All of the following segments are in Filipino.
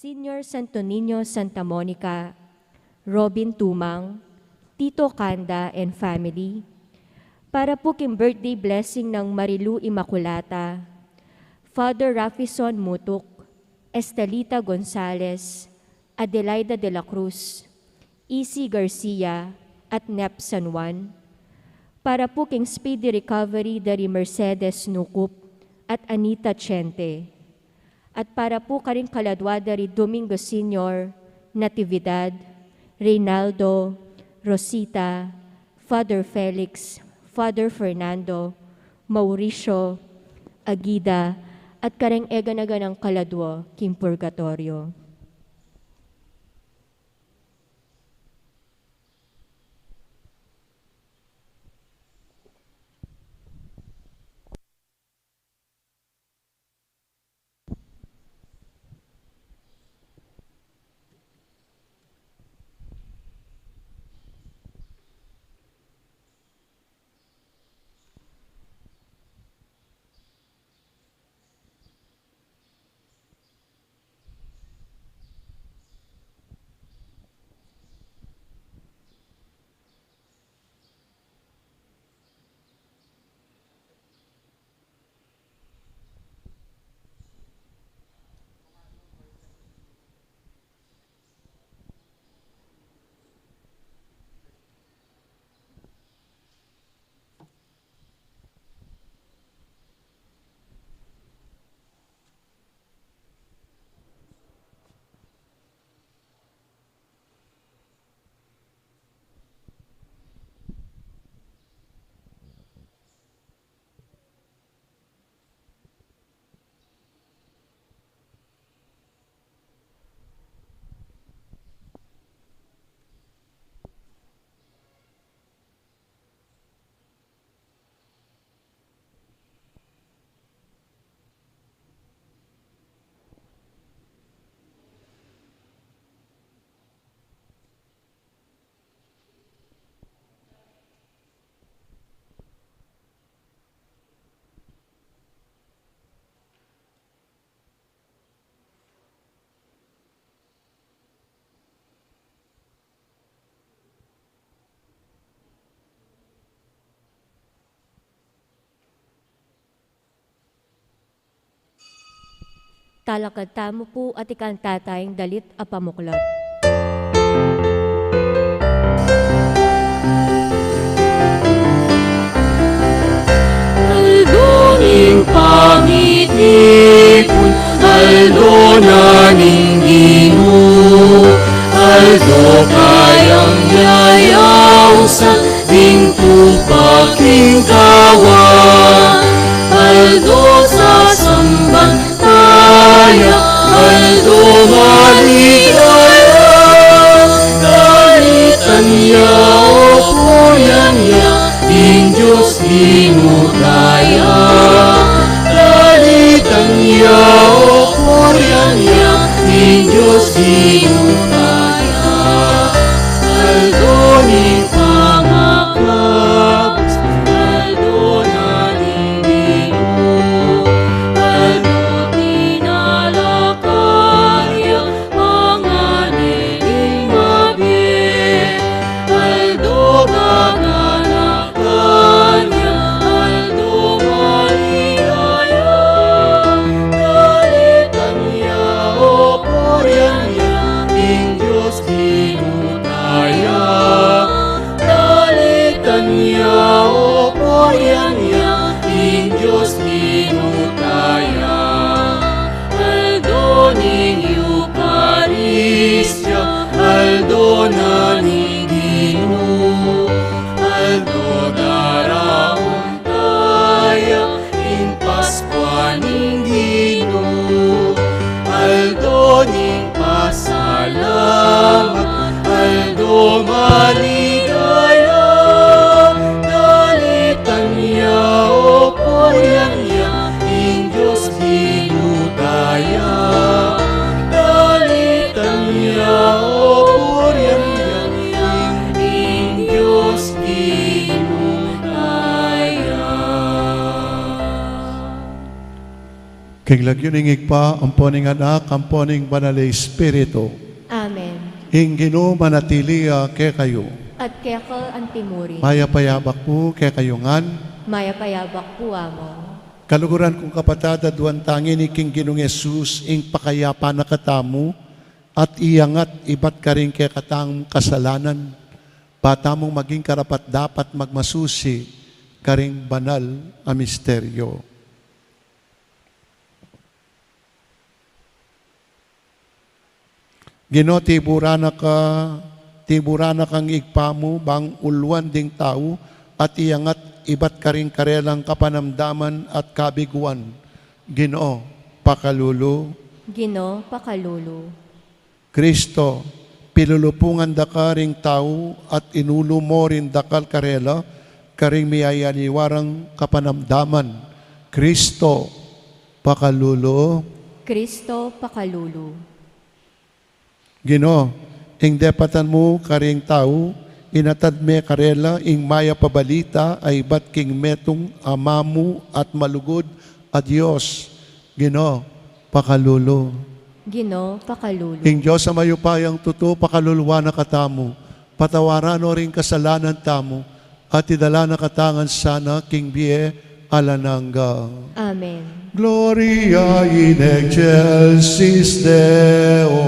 Senior Santo Niño Santa Monica, Robin Tumang, Tito Kanda and family, para po king birthday blessing ng Marilu Immaculata, Father Raffison Mutuk, Estelita Gonzales, Adelaida de la Cruz, Isi Garcia, at Nep San Juan, para po king speedy recovery dari Mercedes Nukup at Anita Chente, at para po karing kaladwa dari Domingo Senior, Natividad, Reynaldo, Rosita, Father Felix, Father Fernando, Mauricio, Agida, at kareng eganaga ng kaladwa, king purgatorio. Talakad tamo po at ikan tatayang dalit apamuklot. Aldoning pangitipon, aldo na ninggino, aldo kayang yayaw sa dingto pakingkawan, aldo sa samban tayo, aldo maligaya, dalitan niya o puyan niya, Ding Diyos dinudaya, dalitan niya o puyan niya, Ding Diyos dinudaya, aldo ni Panginoon. Kiglagyon ingig pa, amponing anak, amponing banal Espiritu. Amen. Ingino manatilia ke kayo. At keka antimuri. Mayapayabak po ke kayungan. Mayapayabak po amo. Kaluguran kong kapatada, duwan tangin ni King Ginong Yesus, ing pakayapa na katamu, at iyangat ibat ka rin kaya katang kasalanan. Bata mong maging karapat dapat magmasusi, karing banal a misteryo. Gino, tiburana kang igpamu, bang ulwan ding tao, at iyangat ibat ka rin karelang kapanamdaman at kabiguan. Ginoo, pakalulu. Gino, pakalulu. Kristo, pilulupungan da ka ring tao at inulo mo rin dakal karela, karing miyayaniwarang kapanamdaman. Kristo, pakalulu. Kristo, pakalulu. Ginoo, ing depatan mo karing tao, inatad me karela, ing maya pabalita, ay bat king metong amamu at malugod a Diyos. Ginoo, pakalulu. Gino, pakalulu. Ing Diyos sa mayupayang tuto, pakaluluwa na katamo, patawaran o ring kasalanan tamo, at idala na katangan sana, king bie alananga. Amen. Gloria in excelsis Deo.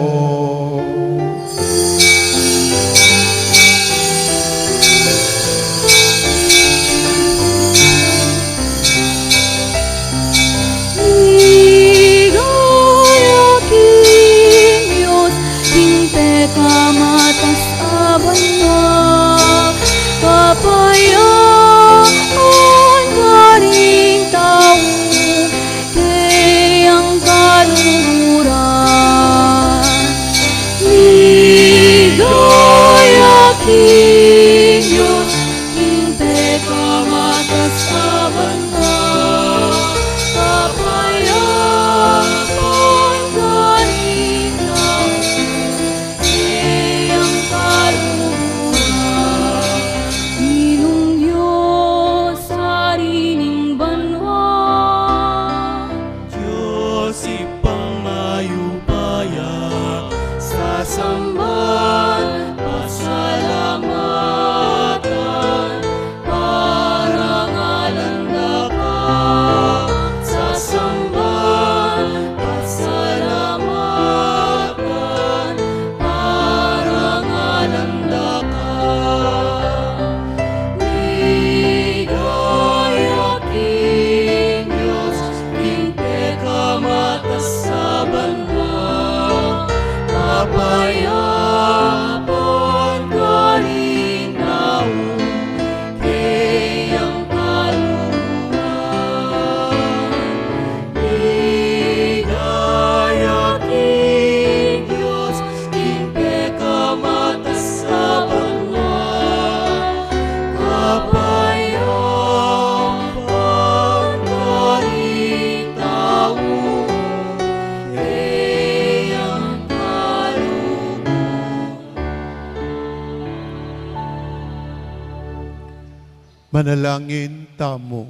Manalangin tamo.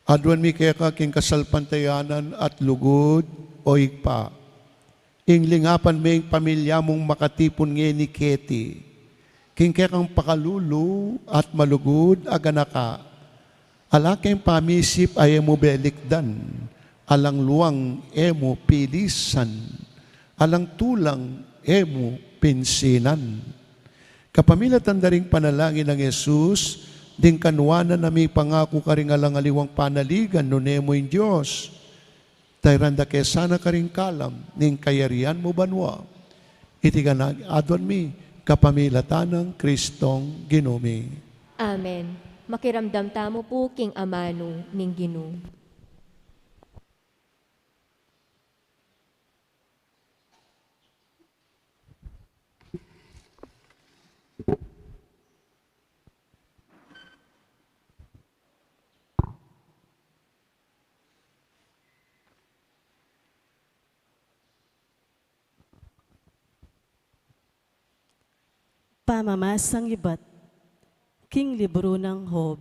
Adwan mi kaya ka king kasalpantayanan at lugod o igpa. Inglingapan may pamilya mong makatipon ngayon ni Keti. King kaya kang pakalulu at malugod aganaka. Alakeng pamisip ay emo belikdan. Alang luang emo pilisan. Alang tulang emo pinsinan. Kapamilya tandaring panalangin ng Yesus, ding kanwana na may pangako ka rin alang aliwang panaligan, no nemo in Diyos. Tayranda kesana ka rin kalam, ning kayarian mo banwa. Itiganag adwan mi, kapamilya tanang Kristong ginumi. Amen. Makiramdam tamo po king amano ning Gino. Pamamasang ibat, king libro ng Hob.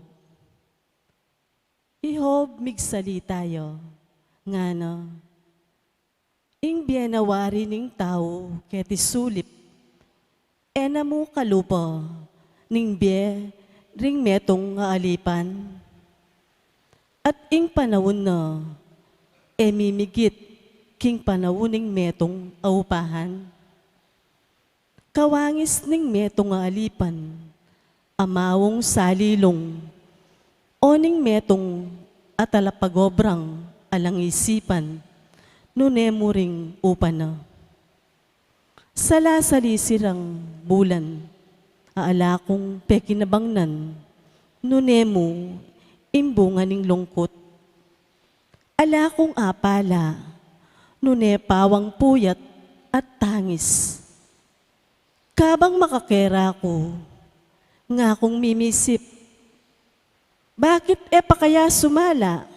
Ihob migsali tayo, nga no. Ing biyanawari ning tao keti sulip, mo kalupa, ning biye ring metong nga alipan. At ing panawon na, mimigit king panawon ning metong aupahan. Kawangis ning metong nga alipan, amawong salilong, o ning metong atalapagobrang alang isipan, nunemo ring upan na. Salasali sirang bulan, aala kong pekinabangnan, nunemo imbunga ning lungkot. Ala kong apala, nune pawang puyat at tangis. Kabang makakera ko, nga kong mimisip, bakit pa kaya sumala?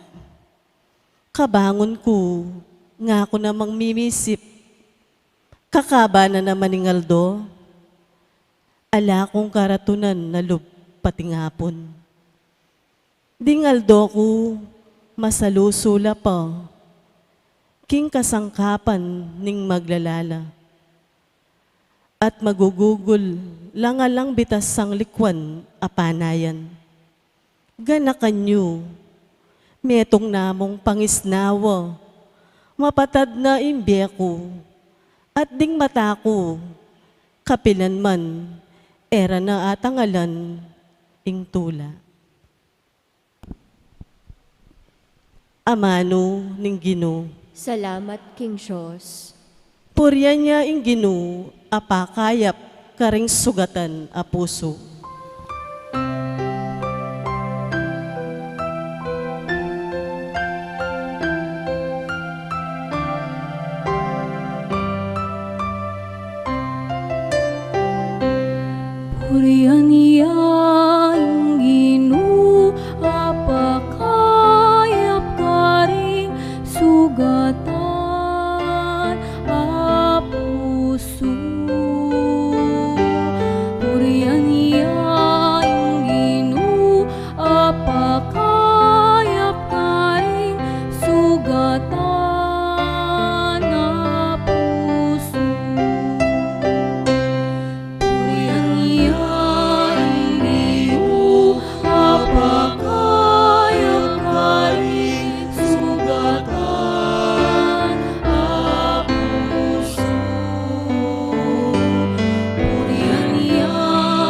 Kabangon ko, nga ako namang mimisip, kakaba na naman ng Aldo, ala kong karatunan na lub pating hapon. Dingaldo ko, masalusula pa, king kasangkapan ning maglalala. At magugugol, langalang bitas sang likwan, apanayan. Ganakanyo, metong namong pangisnawa, mapatad na imbeko, at ding mata ko, kapilan man, era na atangalan, ing tula. Amano ning Ginoo, Salamat, King Diyos. purya niya ing Ginoo, apakayap karing sugatan a puso. Purihan niya ang Ginoo, apakayap ka ring sugatan a puso. Purihan niya ang Ginoo, apakayap ka ring sugatan a puso. Purihan niya ang Ginoo, apakayap ka ring sugatan a puso. Purihan niya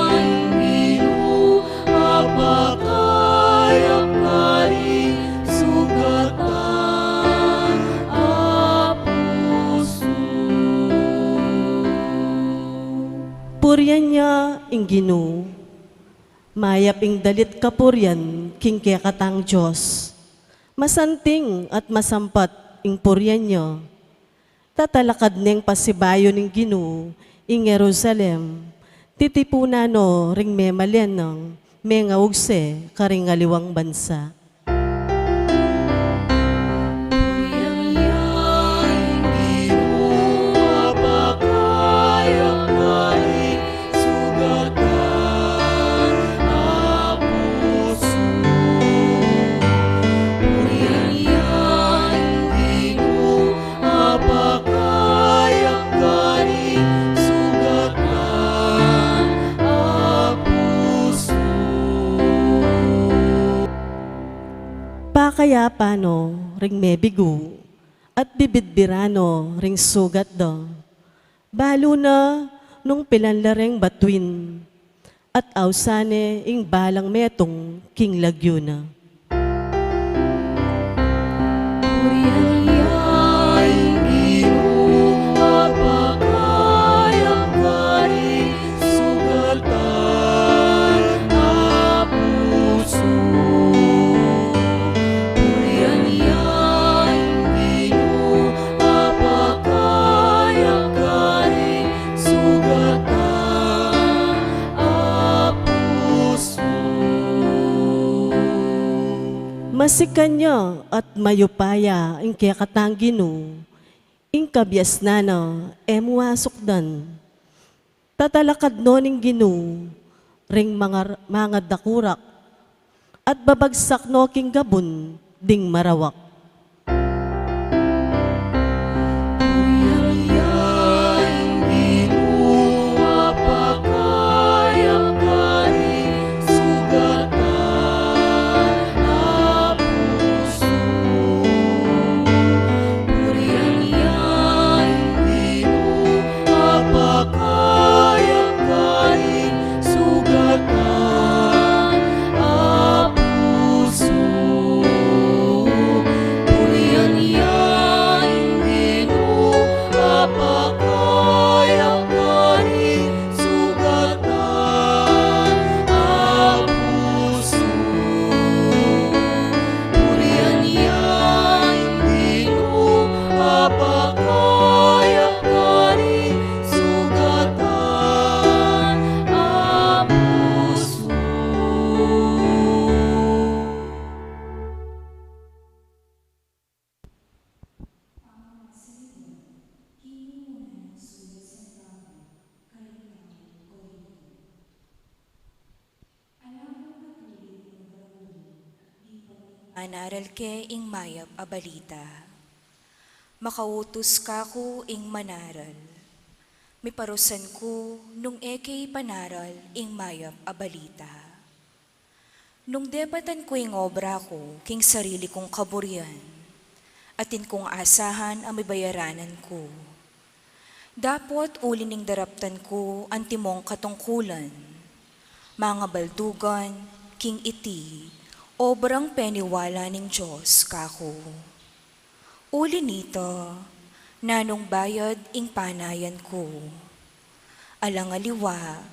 ang Ginoo, apakayap ka ring sugatan a puso. Puryan niya ing Ginoo, mayap ing dalit kapuryan king kekatang Diyos. Masanting at masampat ing puryan niya, tatalakad ning pasibayo ning Ginoo ing Jerusalem, titipunano ring memalen ng mengawugse karing aliwang bansa. Purihan niya ang Ginoo, apakayap ka ring sugatan a puso. Purihan niya ang Ginoo, apakayap ka ring sugatan a puso. Pakayapano ring mebigo at bibidbirano ring sugat do. Balo na nung pilanlareng batuin at ausane ing balang metong king Lagyuna. Purihan niya ang Ginoo, apakayap ka ring sugatan a puso. Purihan niya ang Ginoo, apakayap ka ring sugatan a puso. Masikan niya at mayupaya ing kekatang Ginoo, ing kabyas na muasok dan. Tatalakad no ning Ginoo, ring mga dakurak, at babagsak no king gabon ding marawak. Manaral ke ing mayap a balita. Makautos ka ko ing manaral. Miparusan ko nung eke panaral ing mayap a balita. Nung debatan ko ing obra ko king sarili kong kaburyan, atin kong asahan ang mibayaranan ko. Dapot uli ning daraptan ko ang timong katungkulan, mga baldugan, king iti, obrang peniwala ning Diyos kako. Uli nito, nanong bayad ing panayan ko. Alang aliwa,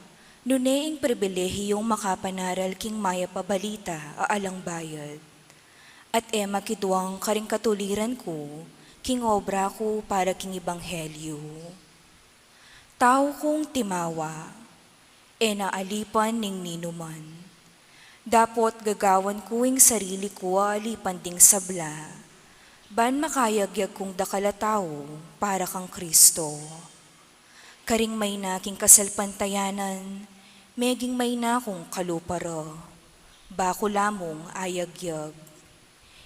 nuneing pribilehiyong makapanaral king maya pabalita alang bayad. At makidwang karing katuliran ko, king obra ko para king ebanghelyo. Tao kong timawa, naalipan ning ninuman. Dapot gagawan kuing sarili ko alipan ding sabla, ban makayagyag kong dakalatao para kang Kristo. Karing may na king kasalpantayanan, meging may na kong kalupara, bako lamong ayagyag.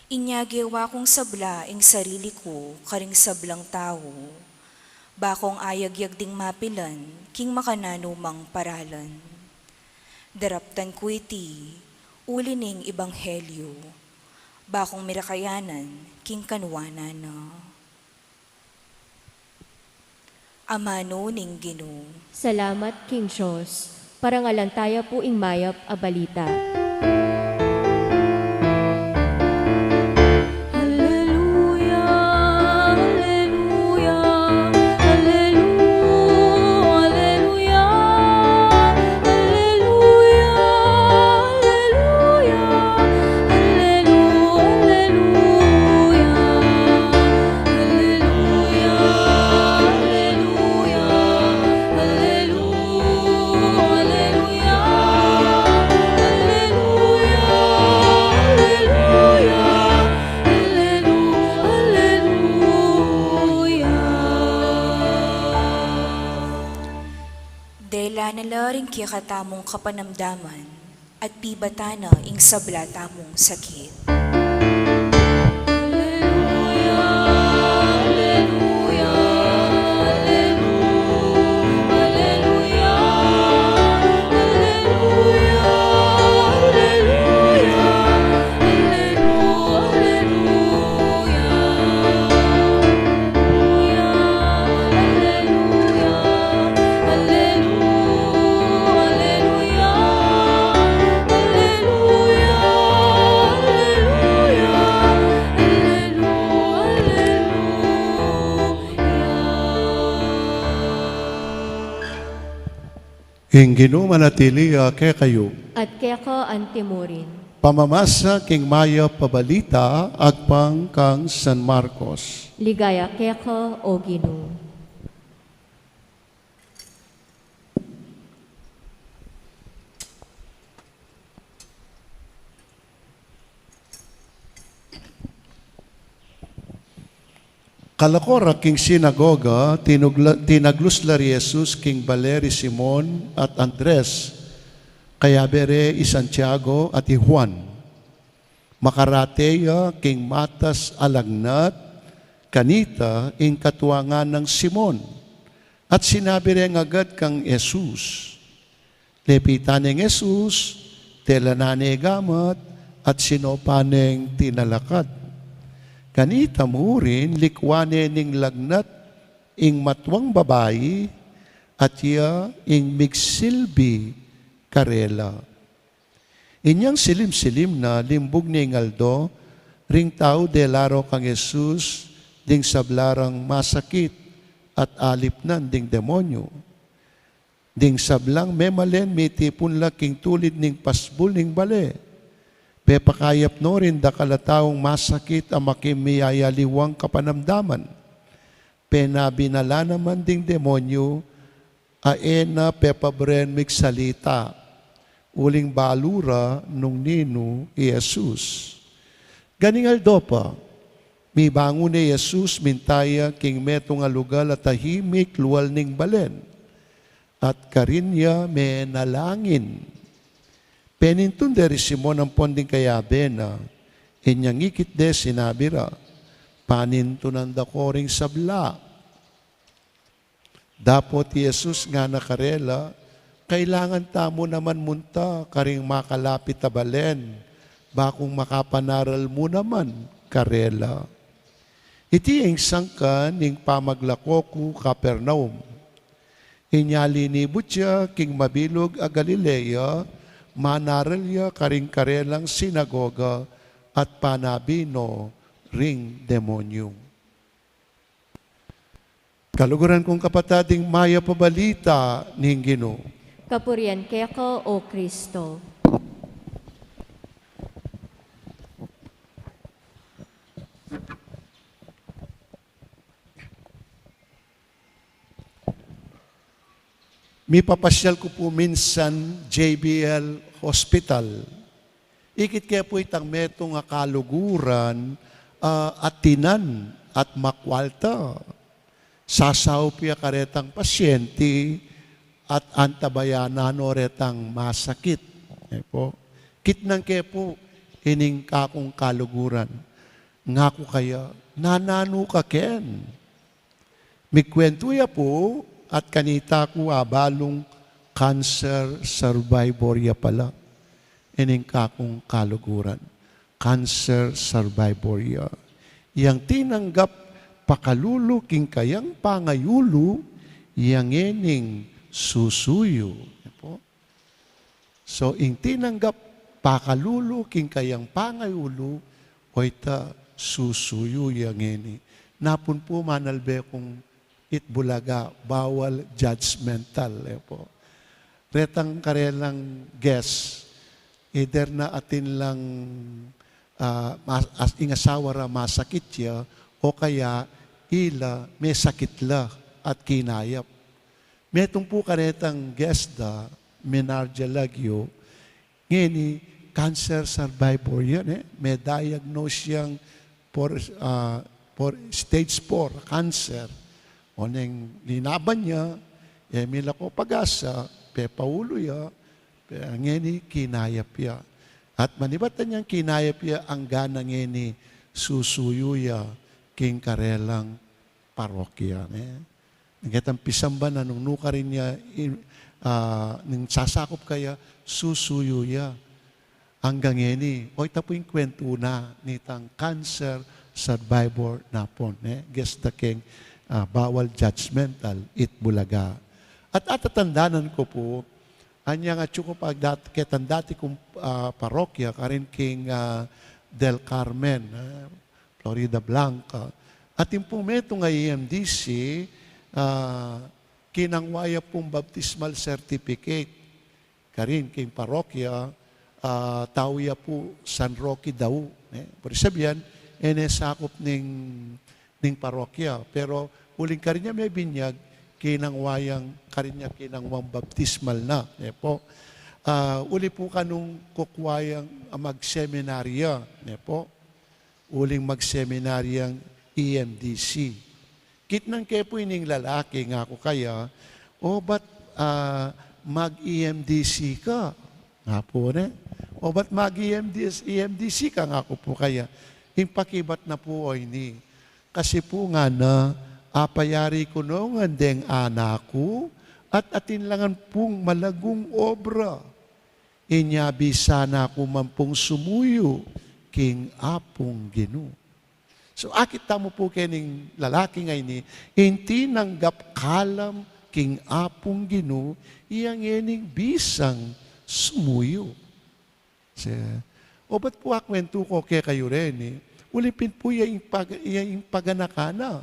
Inyagewa kong sabla ing sarili ko karing sablang tao, bakong ayagyag ding mapilan king makananumang paralan. Daraptan ko iti, uli ning ebanghelyo, bakong mirakayanan, king kanwanan na. Amano ning Ginoo. Salamat, King Diyos, parangalantaya po ing mayap a balita. Dela nalaring kaya katamong kapanamdaman at pibatana ing sabla tamong sakit. Ing Ginoo manatili ke kayo. At kaya ko antimurin. Pamamasa king maya pabalita agpang kang San Marcos. Ligaya kaya ko o Ginoo. Kalakora king sinagoga, tinaglusla ri Jesus king Baleri Simon at Andres, kaya bere i Santiago at i Juan. Makarateya king matas alagnat, kanita ing katuangan ng Simon. At sinabi rin agad kang Jesus. Lepitan ng Jesus, telanane gamat, at sinopaneng tinalakad. Kanita mo rin, likwane ning lagnat, ing matwang babayi, at iya ing migsilbi karela. Inyang silim-silim na limbog ni Ngaldo, ring tao de laro kang Jesus, ding sablarang masakit at alipnan ding demonyo. Ding sablang memalen mitipon laking tulid ning pasbul ning bale. Pepakayap no rin da kalataong masakit ang makimiyayaliwang kapanamdaman. Penabinala naman ding demonyo, aena pepabren migsalita, uling balura nung nino Jesus. Ganingaldo pa, mi bangon ni Jesus mintaya king metong alugal at tahimik luwal ning balen. At karinya may nalangin. Penintun deri Simon ang ponding kayabe na inyang ikit de sinabira, panintunan da koring sabla. Dapot Jesus nga nakarela, kailangan tamo naman munta karing makalapit a balen, bakong makapanaral mo naman karela. Iti ang sangka ning pamaglakoku Capernaum. Inyali ni Butya king mabilog a Galilea, manaral ya karing karelang sinagoga at panabino ring demonyo. Kaluguran kong kapatading maya pabalita ning Ginoo. Kapurian keko o Kristo. May papasyal ko po minsan JBL Hospital. Ikit kaya po itang metong akaluguran at tinan at makwalta. Sasaw piya karetang pasyente at antabayanan o retang masakit. Po. Kitnang kaya po ining kakong kaluguran. Nga ko kaya, nanano ka ken. Mikwentuya po, at kanita ko abalong cancer survivor ya pala. Ining kakong kaluguran. Cancer survivor ya. Yang tinanggap pakalulu king kayang pangayulu, yang ining susuyo. So, ing tinanggap pakalulu king kayang pangayulu, o ita susuyo yang ini. Napun po manalbe kong itbulaga, bawal judgmental. Po. Retang karelang guess, either na atin lang ingasawa ra masakit siya, o kaya ila may sakit la at kinayap. Metong po karetang guess da, menardia lagyo, ngini, cancer survivor yan. May diagnose siyang for stage 4 cancer. O neng linaban niya, mila ko pag-asa, paulo ya, ngeni kinayap ya. At manibatan niyang kinayap ya, ang gana ngeni susuyo ya, king karelang parokya. Nagkatang pisamba na nung nuka rin niya, nung sasakop kaya, susuyo ya. Hanggang ngeni, o ita po yung kwento na nitang cancer survivor na po. Guess the king, bawal judgmental, itbulaga. At atatandanan ko po, anyang at ko pag dati kong parokya, karin king Del Carmen, Florida Blanca. At yung pumeto nga EMDC, kinangwaya pong baptismal certificate. Karin king parokya, tawya po San Roque daw. Pero sabihan, sakop ning parokya. Pero uling karinya may binyag, kinangwayang karinya kinangwang baptismal na. Po. Uli po kanong kukwayang magseminarya. Po. Uling magseminaryang EMDC. Kitnang kaya po ining lalaki nga ko kaya, ba't mag-EMDC ka? Nga po O ba't mag-EMDC ka nga ko po kaya? Impakibat na po o ini. Kasi po nga na, apayari ko no nga deng anako, at atinlangan pong malagong obra. Inyabi sana ako man pong sumuyo, king apong Ginoo. So akit mo po kening lalaki ngay ni, inti nanggap kalam king apong Ginoo, iyang yening bisang sumuyo. O ba't po akwento ko kaya kayo rin eh? Ulipin po yung paganakana.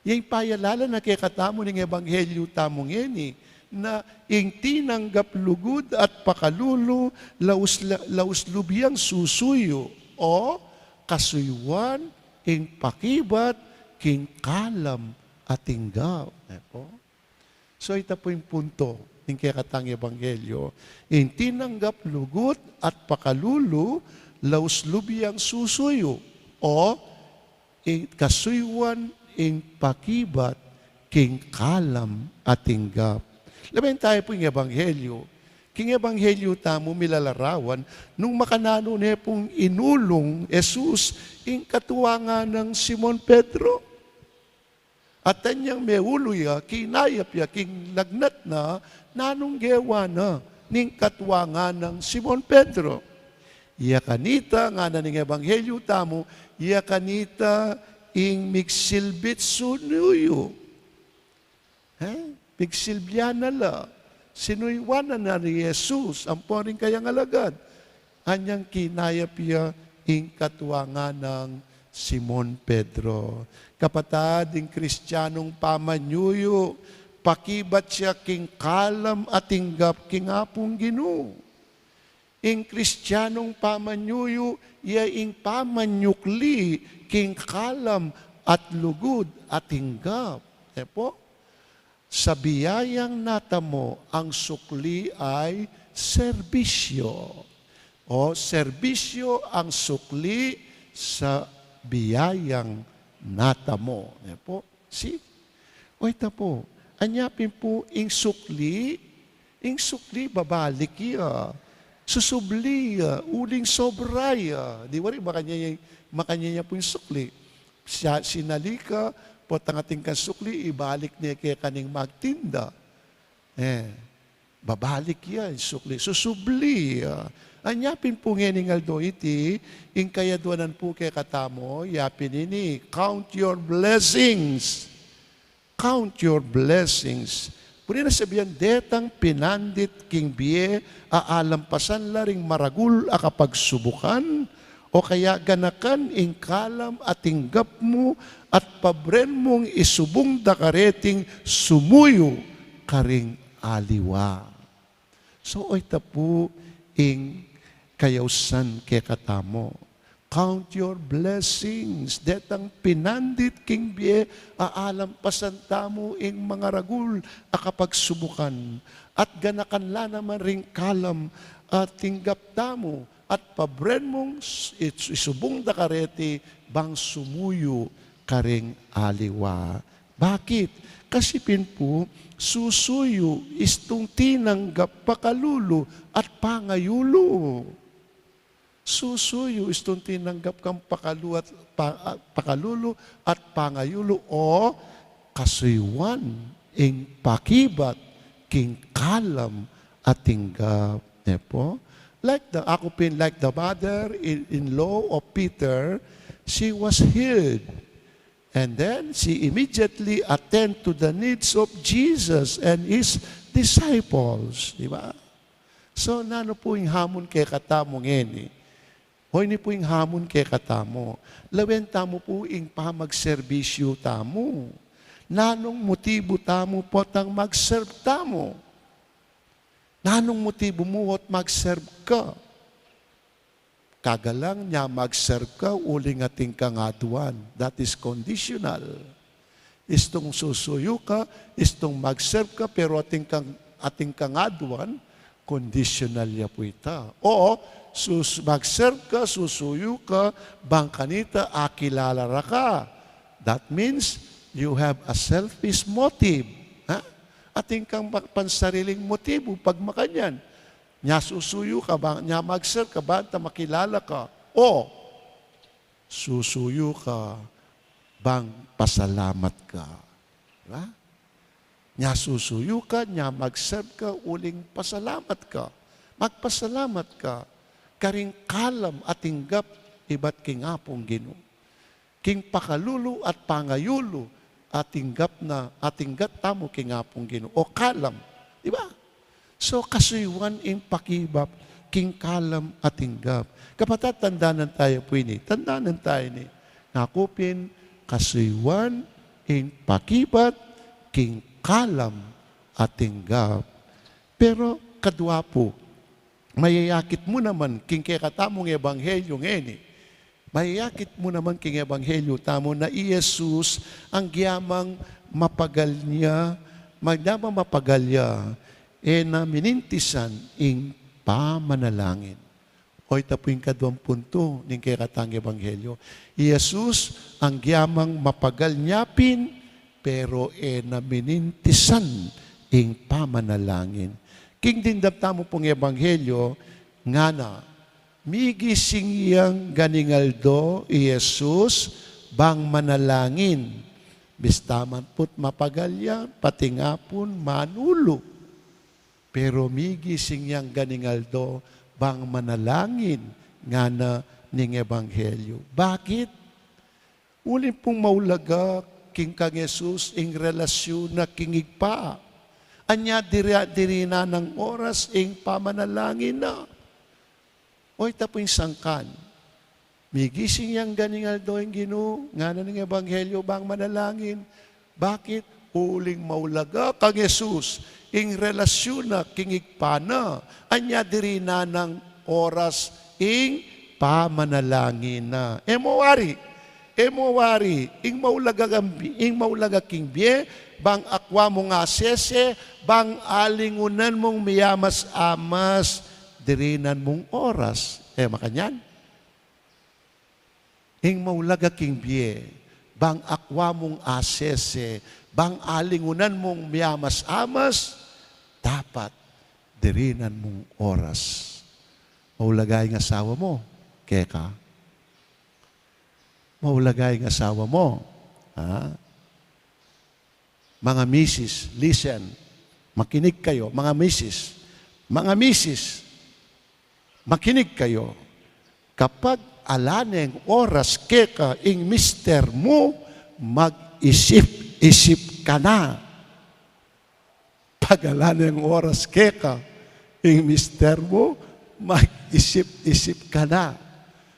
Yung payalala na kaya katamo ng Ebanghelyo tamong yan eh, na ing tinanggap lugod at pakalulo, laus lubiyang susuyo, o kasuyuan, ing pakibat, king kalam at tinggap. So ito po yung punto ng kaya katang Ebanghelyo. Ing tinanggap lugot at pakalulo, laus lubiyang susuyo, o kasuyuan, ing pakibat, king kalam at tinggap. Labayin tayo po yung Ebanghelyo. King Ebanghelyo tamo milalarawan, nung makanano niya pong inulong Jesus, ing katuwangan ng Simon Pedro. At tanyang meuluya, kinayap ya, king lagnat na, nanong gewa na, ning katuwangan ng Simon Pedro. Iya kanita, nga na ning Ebanghelyo tamo, iya kanita, ing migsilbit sunuyo. Migsilbiana la. Sinuywanan na ni Jesus, ang poring kayang alagad. Anyang kinayap ya, ing katuwangan ng Simon Pedro. Kapatad, ing Kristiyanong pamanyuyo, pakibat siya king kalam at tinggap king apong Ginoo. Ing Kristiyanong pamanyuyo, iya ing pamanyukli king kalam at lugod at tinggap. Po, sa biyayang natamo, ang sukli ay serbisyo. O serbisyo ang sukli sa biyayang natamo. Po, see? O ito po, anyapin po, ing sukli babalik iya. Susubli iya, uling sobray iya. Di ba rin, makanya niya po yung sukli. Sinalika, po tangating ka sukli, ibalik niya kaya kaning magtinda. Babalik yan, sukli. Susubli iya. Anyapin po ngening aldo iti, ing kayaduanan po kay katamo, yapin ini, count your blessings. Count your blessings. Puri na sabihan, detang pinandit king biye, aalampasan laring maragul akapagsubukan, o kaya ganakan ing kalam at tinggap mo, at pabren mong isubong dakareting sumuyo karing aliwa. So, ito po ing kayausan kay katamo. Count your blessings. Detang pinandit king biye, aalampasan tamo ing mga ragul akapagsubukan. At ganakan la naman ring kalam at tinggap tamo. At pabren mong isubong dakareti bang sumuyo karing aliwa. Bakit? Kasi po, susuyo istong tinanggap pakalulo at pangayulo. Susuyo istong tinanggap kang pakalulo at pangayulo o kasuyuan ing pakibat king kalam at tinggap. Po? Like the mother-in-law of Peter, she was healed. And then she immediately attended to the needs of Jesus and His disciples. Di ba? So, nano po yung hamon kay katamo ngeni? Hoy ni po yung hamon kay katamo. Lawen tamo po yung pamagserbisyo tamo. Nanong motibo tamo po tang mag-serve tamo? Nanong motibo mo at mag-serve ka? Kagalang niya mag-serve ka, uling ating kangaduan. That is conditional. Istong susuyo ka, istong mag-serve ka, pero ating kangaduan, conditional ya po ita. O, mag-serve ka, susuyo ka, bangkanita, akilalara ka. That means, you have a selfish motive. Ating kang pansariling motibo pag makanyan. Nya susuyo ka ba? Nya magser ka ba? Ta makilala ka? O, susuyo ka bang pasalamat ka? Diba? Nya susuyo ka, nya magserve ka, uling pasalamat ka. Magpasalamat ka. Karing kalam at tinggap, iba't kingapong Ginoo. King pakalulu at pangayulo, atinggat tamo kingapong Ginoo. O kalam. Diba? So, kasuyuan ing pakibap, king kalam at tinggap. Kapatid, tandaanan tayo po ini. Tandaanan tayo ni. Nakupin, kasuyuan ing pakibat, king kalam at tinggap. Pero, kadwa po, mayayakit mo naman, king kekatamong ebanghelyo ngeni. Mayayakit mo naman, king ebanghelyo tamo, na Iyesus ang giyamang mapagal niya, magdamang mapagalya, na minintisan ing pamanalangin. O ito po yung kadwang punto ng kekatang ebanghelyo. Iyesus ang giyamang mapagal nyapin, pero na minintisan ing pamanalangin. King dindap tamo pong ebanghelyo, nga na, migising iyang ganingaldo, Iyesus, bang manalangin. Bistaman po't mapagalya, pati nga po manulo. Pero migising yang ganingaldo bang manalangin nga na ning ebanghelyo. Bakit? Uli pong maulaga king kang Jesus ing relasyon na kingig pa. Anya diri na ng oras ing pamanalangin na. O ita po yung sangkan. Migising yang ganingaldo ing Ginoo nga na ning ebanghelyo bang manalangin. Bakit? Uling maulaga kang Jesus ing relasyon na kingig pana, anya diri na ng oras ing pamanalangin na. Emowari, ing maulaga king bie, bang akwa mo nga sese, bang alingunan mong miyamas-amas, dirinan mong oras. Makanyan? Ing maulaga king bie, bang akwa mong asese, bang alingunan mong miyamas-amas, dapat dirinan mong oras. Maulagay ng asawa mo, keka. Maulagay ng asawa mo. Ha? Mga misis, listen. Makinig kayo, mga misis. Mga misis, makinig kayo. Kapag alaneng oras keka ing mister mo, mag-isip ka na. Pag-alaneng oras keka ing mister mo, mag-isip ka na.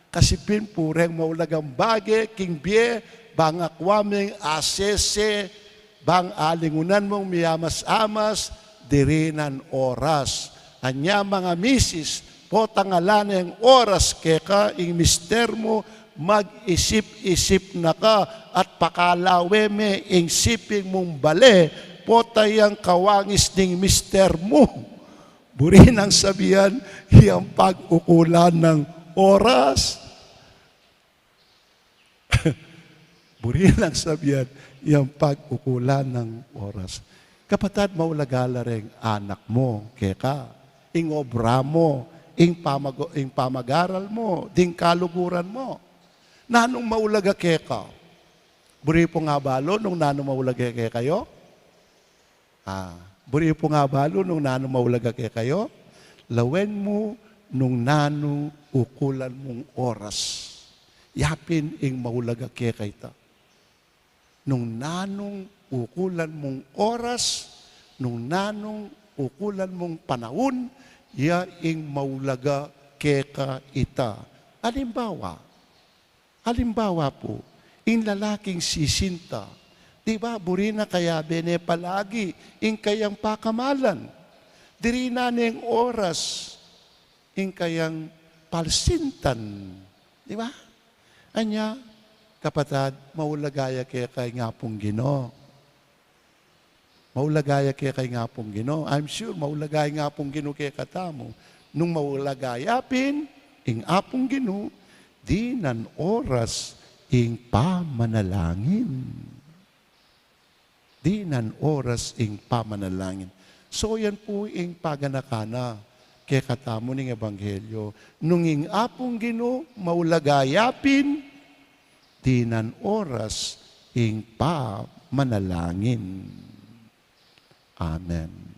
Kasi pinpureng maulagang bagay, king bie, bang akwaming asese, bang alingunan mong miyamas-amas, dirinan oras. Anya mga misis, potangalaneng oras keka ing mister mo, mag-isip-isip na ka at pakalaweme ing siping mong bale, potayang kawangis ning mister mo. Burin ang sabihan, iyang pag-ukulan ng oras. Burin ang sabihan, iyang pag-ukulan ng oras. Kapatid, maulagala rin anak mo, keka, ing obra mo, ing pamag-aral mo, ding kaluguran mo. Nanong maulaga keka? Buri po nga balo nung nanong maulaga keka kayo? Buri po nga balo nung nanong maulaga keka kayo? Lawen mo nung nanong ukulan mong oras. Yapin ing maulaga keka ita. Nung nanong ukulan mong oras, nung nanong ukulan mong panahon, ya ing maulaga keka ita. Halimbawa po, ing lalaking sisinta, diba, burina kaya bene palagi, ing kayang pakamalan, diri na ning oras, ing kayang palsintan, diba? Anya, kapatid, maulagaya kaya kay ngapong Ginoo. Maulagaya kaya kay ngapong Ginoo. I'm sure maulagaya ngapong Ginoo kaya katamo. Nung maulagayapin, ing apong Ginoo, di nan oras ing pamanalangin. Di nan oras ing pamanalangin. So yan po ing paganakana. kaya katamo ning Ebanghelyo. Nung ing apong Ginoo maulagayapin, tinan oras ing pa manalangin. Amen.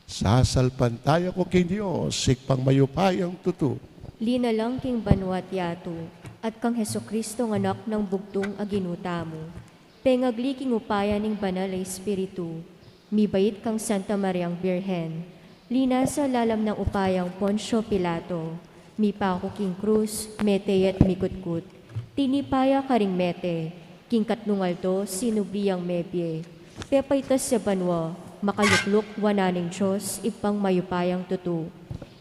Sasalpan tayo ko king Diyos, sikpang mayupayang tuto. Linalang king banwat yato, at kang Hesukristo ng anak ng bugtong aginuta mo. Pengagli king upaya ning banal ay Espiritu, mibait kang Santa Mariang Birhen, lina sa lalam ng upayang Poncio Pilato, mipako king krus, mete at mikutkut, tinipaya karing mete, king katnungalto sinubliyang mebye, pepaitas sa banwa, makayukluk wananing Diyos, ipang mayupayang tutu.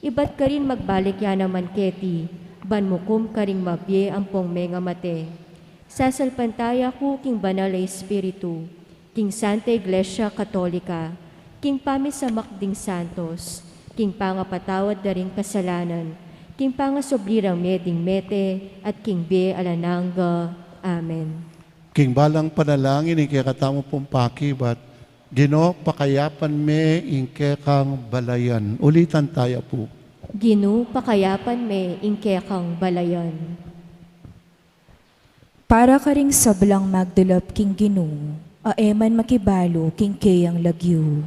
Ibat ka rin magbalik yan naman keti, banmukum karing mabye ang pong menga mate. Sasalpantaya ko king banal ay Espiritu, king Santa Iglesia Katolika, king pamisamak ding santos, king pangapatawad na ring kasalanan, king pangasoblirang meding mete, at king be alananga. Amen. King balang panalangin, ing katamo pong pakibat, Ginoo pakayapan me ing kang balayan. Ulitan tayo po. Ginu pakayapan me ingke kang balayan. Para ka ring sablang magdulap king Ginu, aeman makibalo king kayang lagyu.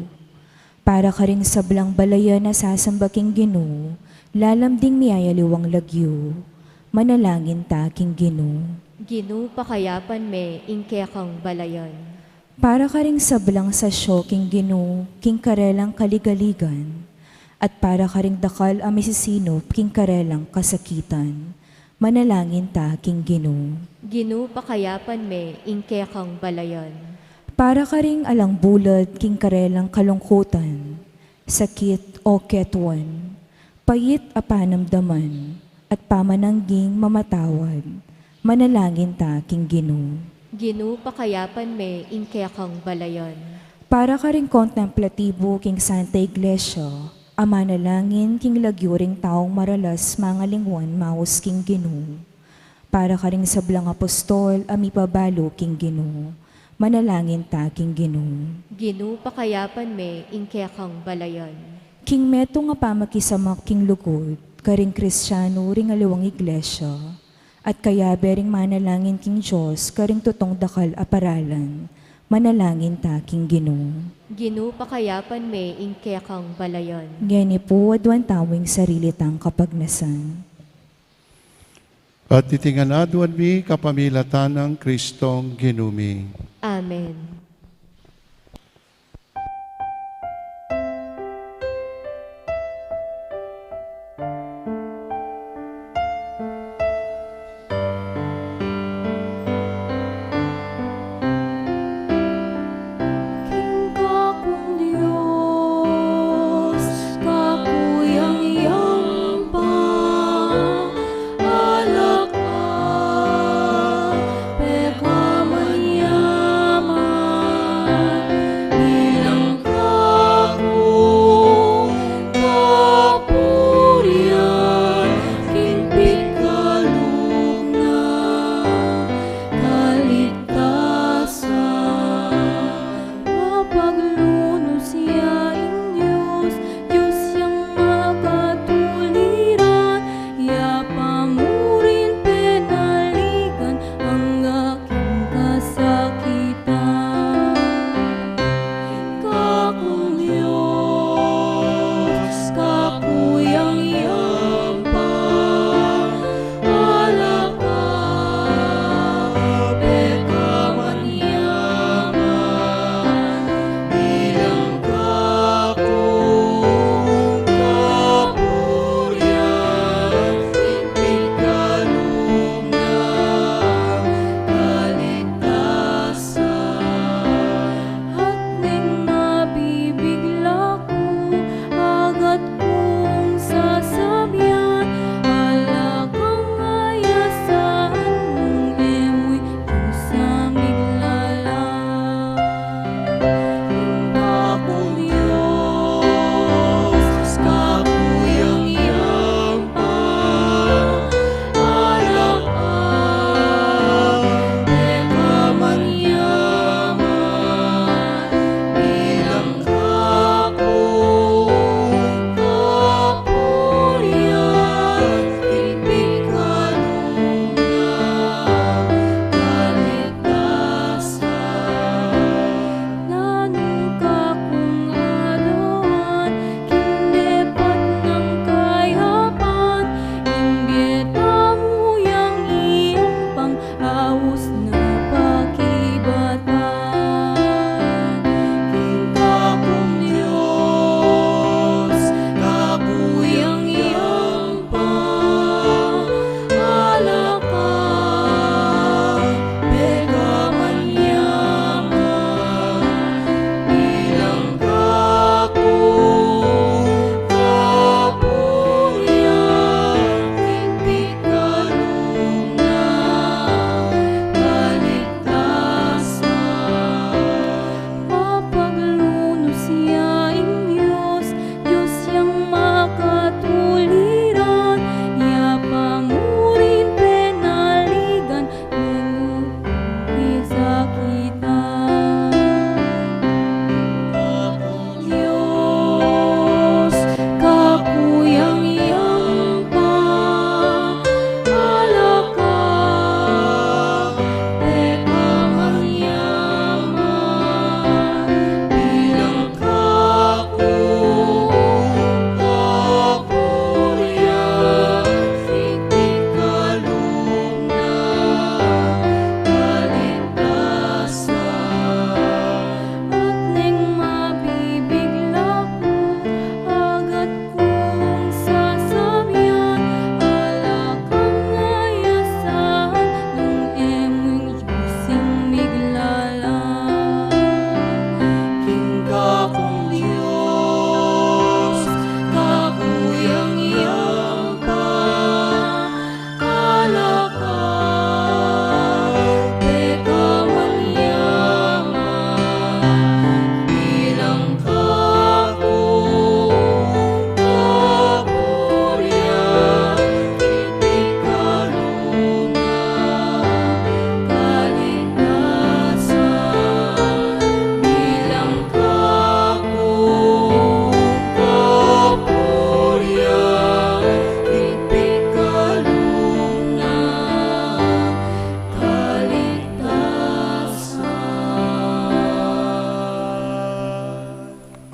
Para ka ring sablang balayan na sasamba king Ginu, lalamding miyayaliwang lagyu. Manalangin ta king Ginu. Ginu pakayapan me ingke kang balayan. Para ka ring sablang sasyo king Ginu, king karelang kaligaligan, at para ka ring dakal amisisino king karelang kasakitan. Manalangin ta king Ginu. Ginu pakayapan me ingke kang balayan. Para ka ring alang bulad king karelang kalungkutan, sakit o ketwan, payit a panamdaman, at pamanangging mamatawad. Manalangin ta king Ginu. Ginu pakayapan me ingke kang balayan. Para ka ring kontemplatibo king Santa Iglesia, ama nalangin king lagyuring taong maralas mga lingwan maus king Ginu. Para ka ring sablang apostol, amipabalo king Ginu. Manalangin ta king Ginu. Ginu pakayapan me ingke kang balayan. King meto nga pamakisamak king lugod, karing Kristyano ring aliwang iglesia, at kaya bering manalangin king Diyos, karing tutong dakal aparalan. Manalangin ta king Ginu. Ginu pakayapan me ingke kang balayan. Ngeni po adwan tawing sarili tang kapagnasan. At titinganaduan mi kapamilatan ng Kristong ginumi. Amen. Pekamanyaman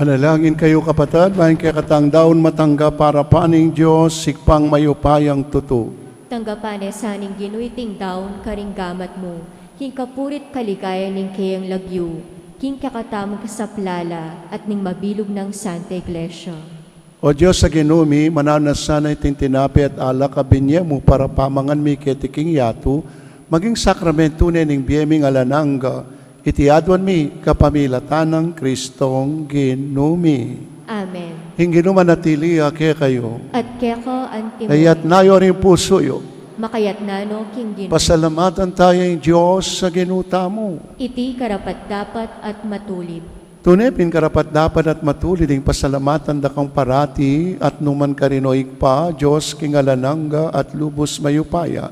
Manalangin kayo kapatid, bahin kaya katang daon matangga para paning Diyos, sikpang mayupayang tuto. Tanggapane saning ginuiting daon karing gamat mo, king kapurit kaligaya ning kayang lagyu, king kakatamong kasaplala at ning mabilog ng Santa Iglesia. O Diyos sa ginumi, mananasan iting tinapi at ala kabinye mo para pamangan mi ketiking yatu, maging sakramento ning biyeming alananga, itiadwan mi kapamilatan ng Kristong ginumi. Amen. Hinggin naman natili ake kayo, At keko antimo, kayat nayo rin puso yo, makayat nano king ginu, pasalamatan tayong Diyos sa ginuta mo. iti karapat dapat at matulid. Tunepin karapat dapat at matulid ang pasalamatan da kang parati at numan karinoig pa, Diyos kingalananga at lubos mayupaya.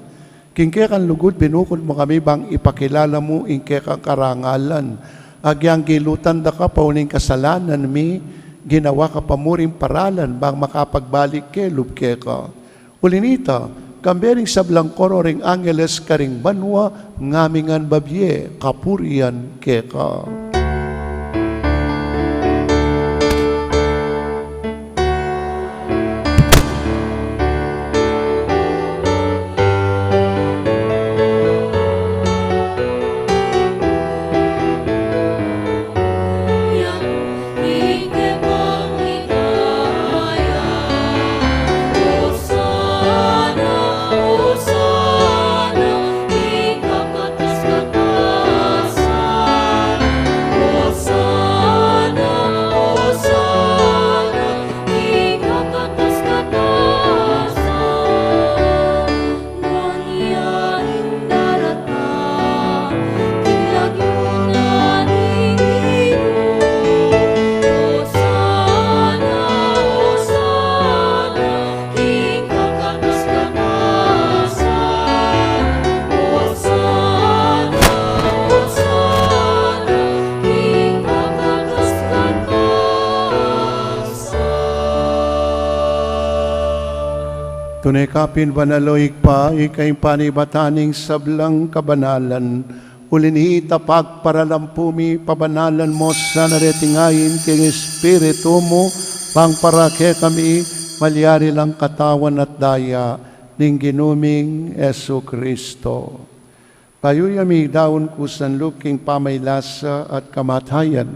King kaya kan lugod binukod mo kami bang ipakilala mo ing kaya kang karangalan. Agyang gilutan da ka pauning kasalanan mi, ginawa ka pamuring paralan bang makapagbalik ke lubke ka. Ulinita, kambering sablang koro ring angeles karing banwa, ngamingan babye, kapurian ke ka. Tunay kapin banaloig pa, ikay panibataning sablang kabanalan, uliniita pagparalampumi pabanalan mo sa naretingayin king Espiritu mo, pang parake kami, malyari lang katawan at daya, ning ginuming Esu Kristo. Payuyami daon kusan luking pamaylasa at kamatayan,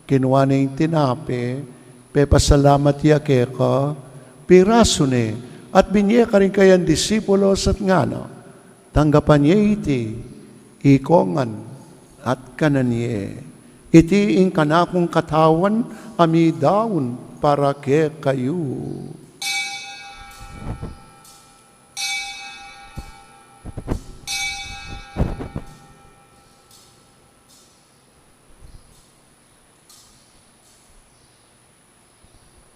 kinuwaning tinape, pepasalamat yake ka, piraso ne, at binye ka rin kayan disipulos at ngano, tanggapan niya iti, ikongan at kananye. Iti ing kanakong katawan, ami daon para ke kayo.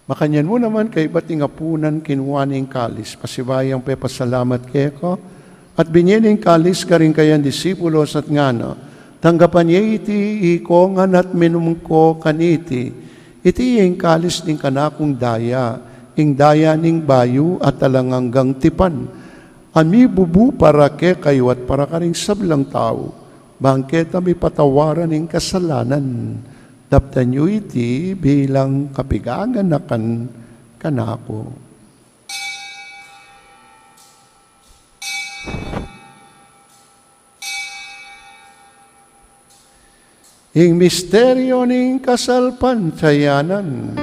Makanyan mo naman kay bating apunan kinuwaning kalis, pasibayang pepasalamat kaya ko, at binyening kalis ka rin kayan disipulos at ngana, tanggapan niya iti ikongan at minumko kaniti, iti yung kalis ning kanakong daya, ing daya ning bayu at talanganggang tipan, ami bubu para ke kayo at para ka rin sablang tao, bangket ami patawaran ning kasalanan, daptan nyo iti bilang kapigangan na kanako. Ing misteryo ning kasalpantayanan.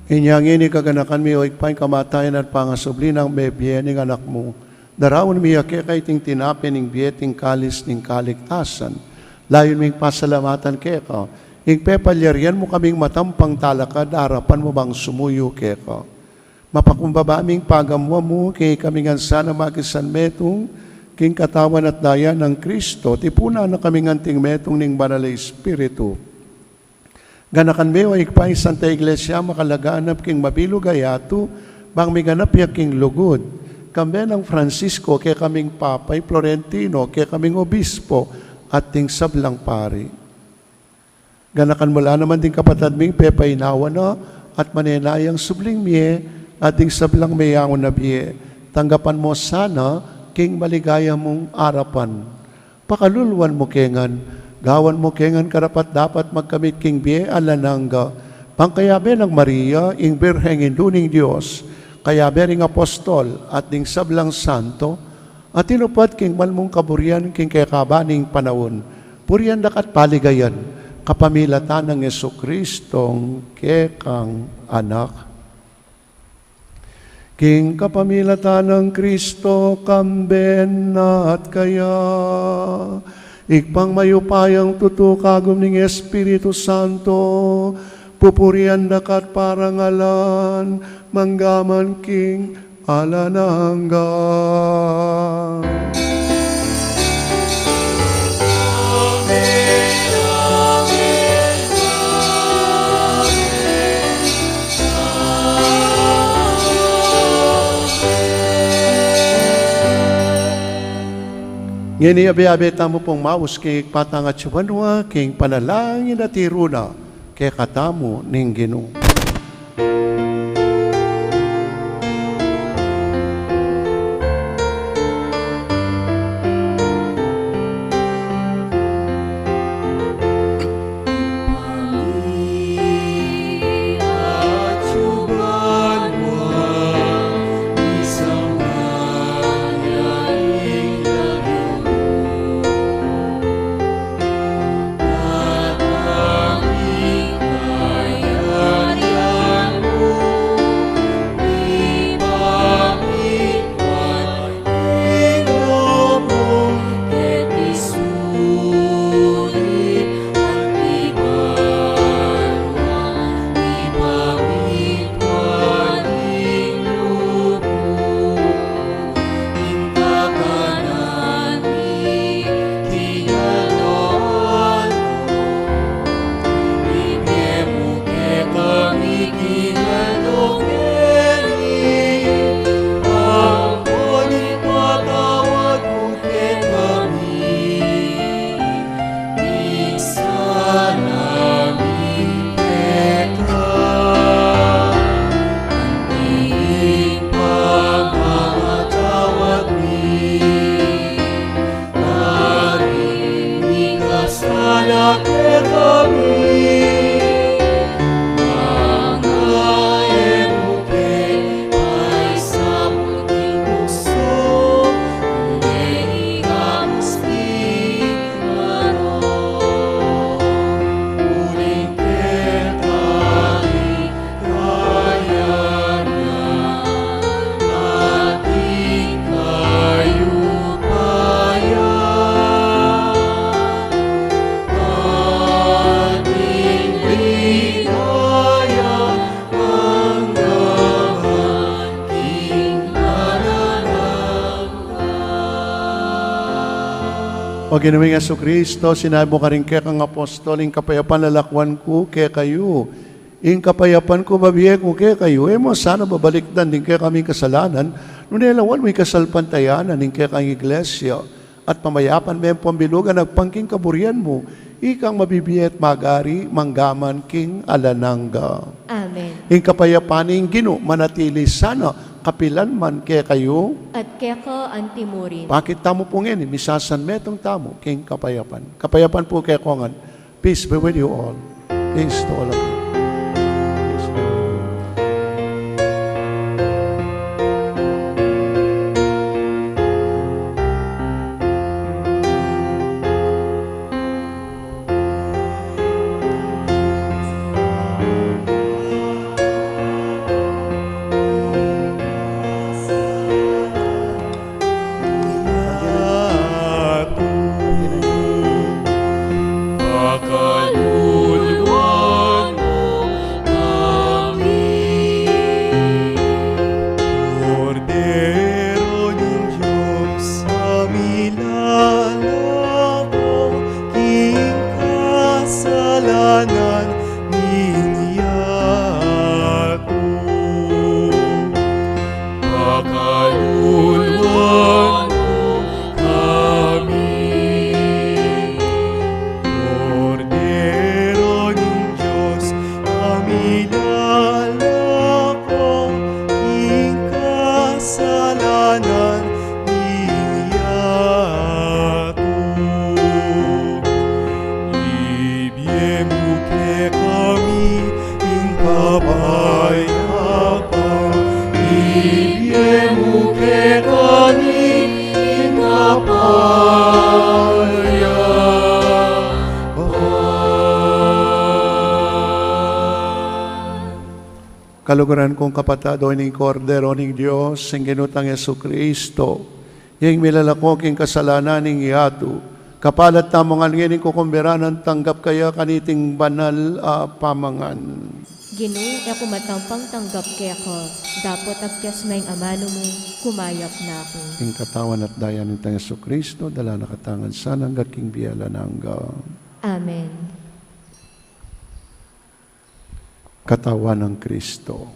Inyang ini kaganakan mi o ikpay kamatayan at pangasubli ng bebye ning anak mo. Darawon mi ake kay ting tinapi ning bieting kalis ning kaligtasan. Layon ming pasalamatan ke ka. Ing pepalyarian mo kaming matampang talakad, harapan mo bang sumuyo ke ka. Mapakumbaba aming pagamwa mo, kay kaming ansana magisan metong, king katawan at daya ng Kristo, tipuna na kaming anting metong ning banal Espiritu. Ganakan me o ikpay Santa Iglesia makalaganap king mabilo gayatu, bang may ganap king lugod. Kami ng Francisco, kaya kaming Papay Florentino, kaya kaming Obispo, at ting sablang pari. Ganakan mula naman din kapatid ming Pepay Nawa na, at manenayang subling miye, at ting sablang mayangon na biye. Tanggapan mo sana, king maligaya mong arapan. Pakaluluan mo kengan, gawan mo kengan karapat dapat magkamit king biye alanangga. Pangkayabe ng Maria, ing birheng induning Diyos, kaya bering apostol at ding sablang santo, at tinupad king malmong kaburian king kakabaning panahon, purian dakat paligayan, kapamilatan ng Yesu-Kristong kekang anak. King kapamilatan ng Kristo, kamben na at kaya, ikpang mayupayang tutukagom ng Espiritu Santo, pupurian dakat parangalan, manggaman king alanangga. Ngini abe-abe tamo pong maus kay patangat siwanwa, king panalangin at iruna, kay katamo ning Ginoo. O Ginoong Jesucristo, sinabi mo ka rin kaya kang apostol, ing kapayapan lalakwan ko kaya kayo. Ing kapayapan ko babiye ko kaya kayo. Mo sana babalikdan din kaya kami kasalanan. Nunelawan mo kasalpantayanan ing kaya kang iglesia. At pamayapan may pambilugan nagpangking kaburian mo. Ikang mabibiyet magari, manggaman king alanangga. Amen. Ing kapayapan ing Ginoo manatili sana kapilan man kaya kayo. At keka antimurin. Bakit tamo po ngayon, misasan metong tamo, king kapayapan. Kapayapan po kaya kongan. Peace be with you all. Peace to all of you. Peace be with you. Pakaluluan mo ing kapayapaan. Ibiemu kekani ing kapayapaan. Kaluguran kong kapatado ning kordero ning Dios, sing ginutang Yesu Kristo, yung milalako king kasalanan ning iatu, kapalat tamongan ngayon ko kumberanan tanggap kaya kaniting banal pamangan. Ginoo, ako matampang tanggap kaya ko, dapat agkas may amano mo, kumayap na ako. King katawan at dayan ng Yesu Kristo, dala nakatangan sana hanggang king biyala na hanggang. Amen. Katawan ng Kristo.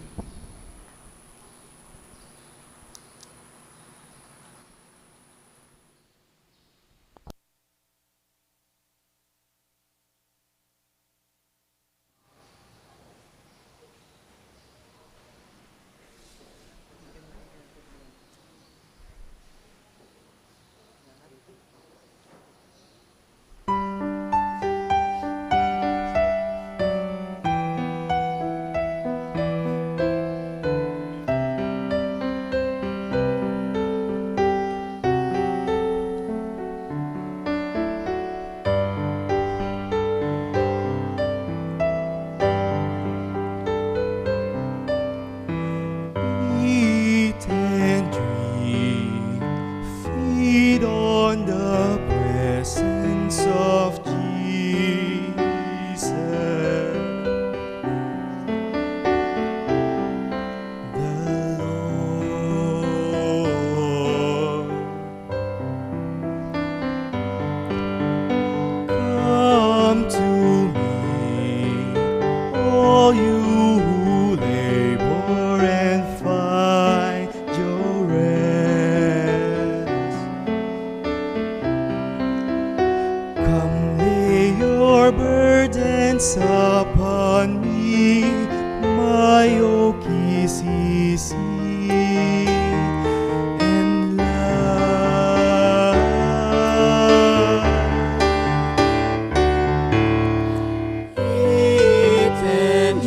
Eat and drink, feed on the presence of Jesus. The Lord. Come to me, all you who labor and find your rest. Come lay your burdens upon me, my yoke is easy and light. Eat and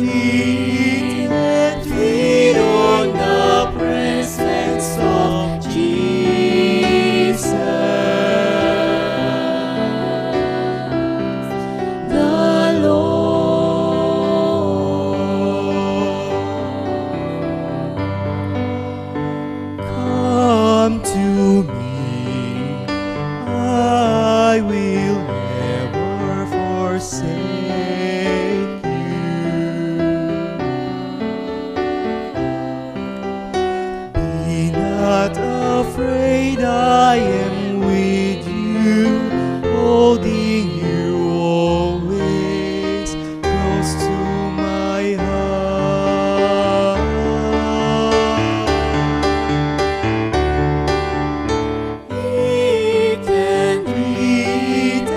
feed on the presence of Jesus. The Lord. Come to me, I will never forsake you. Be not afraid, I am with you, holding you always close to my heart. Eat and feed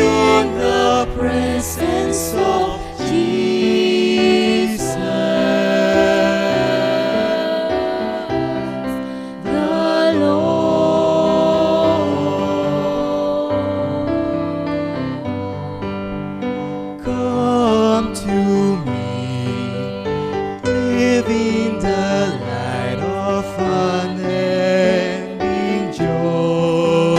on the presence of Jesus. The Lord. Come to me, live in the light of unending joy.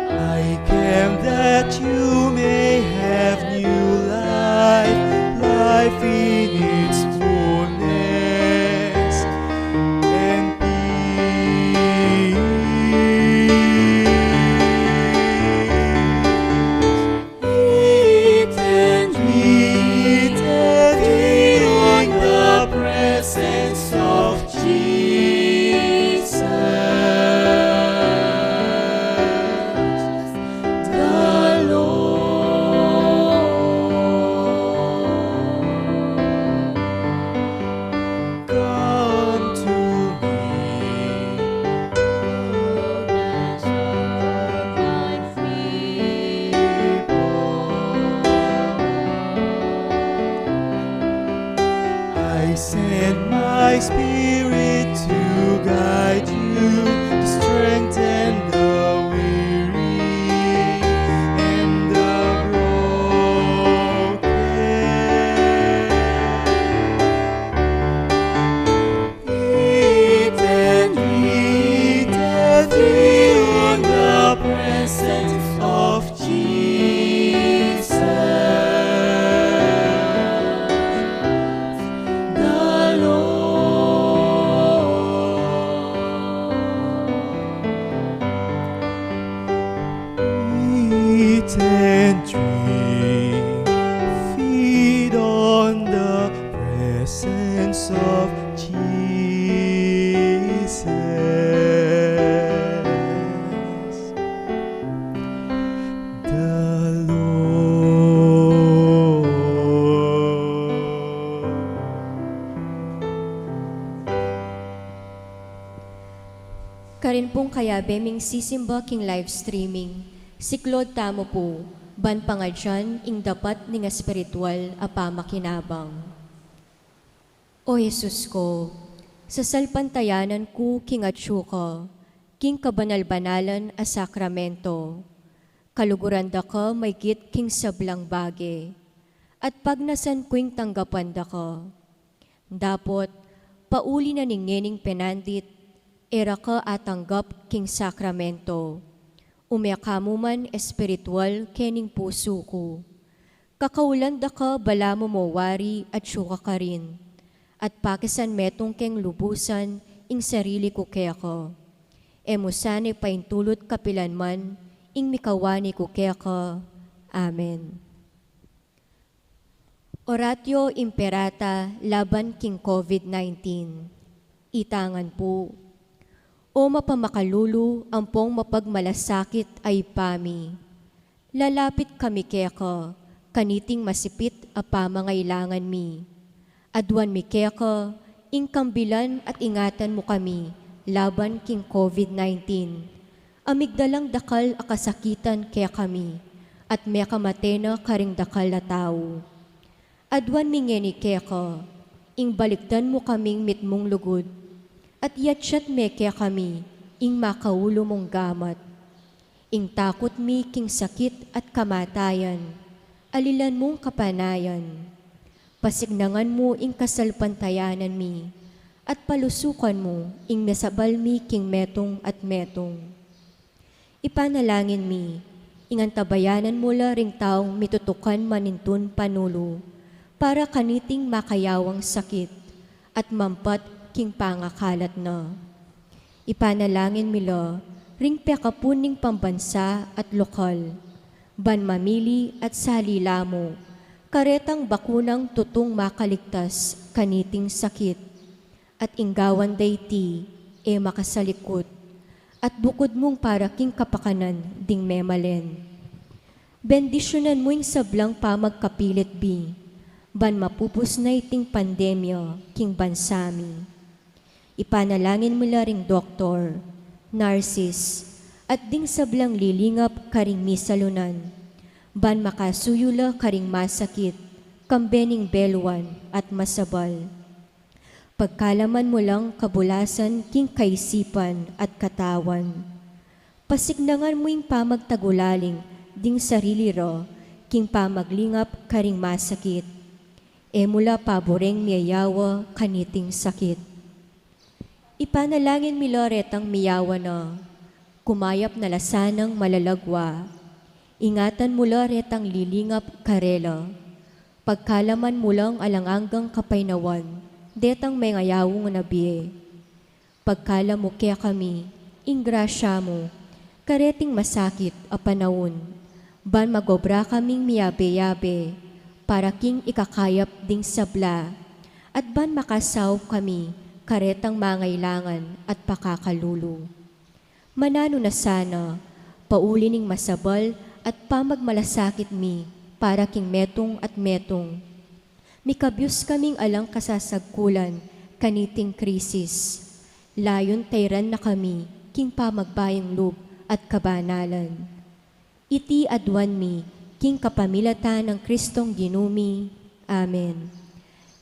I came that you may have new life, life in its fullness and peace. Eat and feed on the presence of Jesus. The Lord. Come to me, I send my spirit to guide you, to strengthen the weary and the pong kaya beming sisimba king live streaming, siklod tamo po, ban pangadyan ing dapat ning espiritual apamakinabang. O Jesus ko, sa salpantayanan ko king atsu ka, king kabanal-banalan a sakramento, kaluguran da ka may git king sablang bage, at pag nasan ko'ing tanggapan da ka, dapot pauli na ningening penandit, era ka atanggap king sakramento, umyakamu man espiritual kening puso ko, kakaulan da ka bala mo mawari at syuka ka rin, at pakisan metong keng lubusan ing sarili ko kaya ko. Emusane paintulot kapilan man, ing mikawani ko kaya ka. Amen. Oratio Imperata laban king COVID-19. Itangan po. O mapamakalulu, ampong mapagmalasakit ay pami. Lalapit kami kaya ka, kaniting masipit a pamangailangan mi. Adwan mi kaya ka, ing kambilan at ingatan mo kami, laban king COVID-19. Amigdalang dakal akasakitan kaya kami, at may kamatena karing dakal na tao. Adwan mingeni kaya ka, ing balikdan mo kaming mitmong lugod, at yatsyat me kaya kami, ing makaulo mong gamat. Ing takot mi king sakit at kamatayan, alilan mong kapanayan. Pasignangan mo ing kasalpantayanan mi, at palusukan mo ing mesabal mi king metong at metong. Ipanalangin mi, ingantabayanan mo la ring taong mitutukan manintun panulo, para kaniting makayawang sakit, at mampat king pangakalat na. Ipanalangin mi la, ring pekapuning pambansa at lokal, ban mamili at salila mo, karetang bakunang tutong makaligtas kaniting sakit, at inggawan dayti makasalikot, at bukod mong para king kapakanan ding memalen. Bendisyonan mo yung sablang pamagkapilit bi, ban mapupus na iting pandemya king bansami. Ipanalangin mo la ring doktor, narsis, at ding sablang lilingap karing misalunan, ban makasuyula karing masakit, kambening belwan at masabal. Pagkalaman mo lang kabulasan king kaisipan at katawan. Pasignangan mo yung pamagtagulaling ding sarili ro, king pamaglingap karing masakit. Mula paboreng miyayawa kaniting sakit. Ipanalangin mi loretang miyawa na, kumayap na lasanang malalagwa. Ingatan mo loretang lilingap karela. Pagkalaman mo lang alanganggang kapainawan, detang may ngayawong nabiye. Pagkala mo kaya kami, ingrasya mo, kareting masakit a panahon, ban magobra kaming miyabe-yabe, para king ikakayap ding sabla, at ban makasaw kami, karetang mangailangan at pakakalulo. Manano na sana, pauli ning masabal at pamagmalasakit mi, para king metong at metong. Mikabyos kaming alang kasasagkulan, kaniting krisis. Layon tayran na kami, king pamagbayang loob at kabanalan. Iti adwan mi, king kapamilatan ng Kristong ginumi. Amen.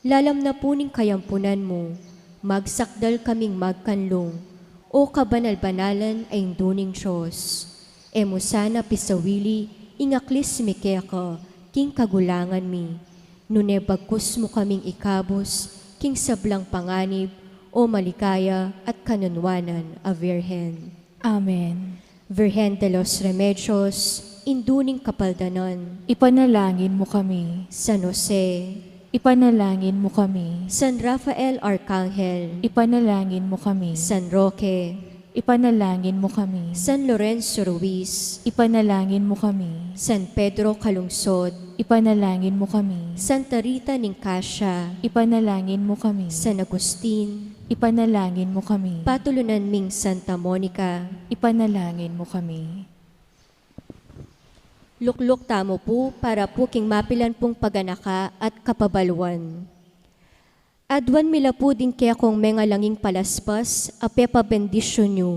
Lalam na puning kayampunan mo, magsakdal kaming magkanlong, o kabanal-banalan ay duning Diyos. Emo sana pisawili, ingaklis mi kaya ka, king kagulangan mi. Nune bagkus mo kaming ikabos, king sablang panganib, o malikaya at kanunwanan a Virhen. Amen. Virgen de los Remedios, induning kapaldanan, Ipanalangin mo kami. San Jose, Ipanalangin mo kami. San Rafael Arcangel, Ipanalangin mo kami. San Roque, Ipanalangin mo kami. San Lorenzo Ruiz, Ipanalangin mo kami. San Pedro Calungsod, Ipanalangin mo kami. Santa Rita Nicasia, Ipanalangin mo kami. San Agustin, Ipanalangin mo kami. Patulunan ming Santa Monica, Ipanalangin mo kami. lukluk tamo po para po king mapilan pong paganaka at kapabaluan. Adwan mila po din kaya kong mga langing palaspas, ape pa bendisyon nyo,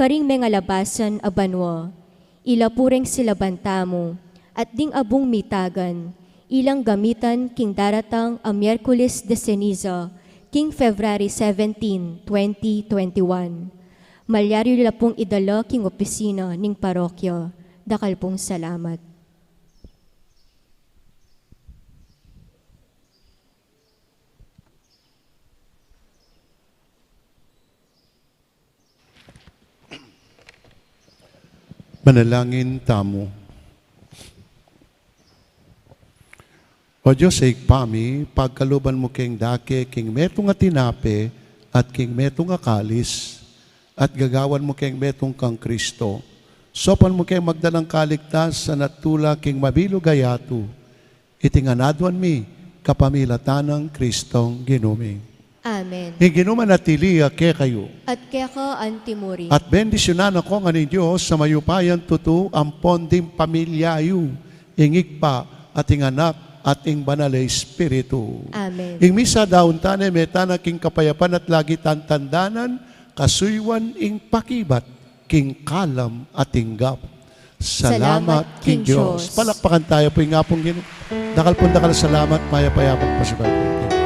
karing mengalabasan a banwa, ila pureng sila bantamo, at ding abong mitagan, ilang gamitan king daratang a Miyerkules de Ceniza, king February 17, 2021. Malyari nila pong idala king opisina ning parokya. Dakal pong salamat. Manalangin tamo. O Diyos, sa ikpami, pagkaluban mo king dake, king metong nga tinape, at king metong nga kalis, at gagawan mo king metong kang Kristo. Sopan mo king magdalang kaligtas sa natula king mabilo gayatu, itinganadwan mi, kapamilatanang Kristong ginuming. Amen. Higinuman natili ke kayo. At kaya ka antimuri. At bendisyonan ako nga ni Diyos sa mayupayan tutu ang pondim pamilyayu, ingig pa ating anak at ing banalay espiritu. Amen. Ing misa daun tane metana king kapayapan at lagi tantandanan, kasuywan ing pakibat, king kalam at inggap. Salamat king Diyos. Palakpakan tayo po yung ngapong Dakal salamat, maya payapang pasibay.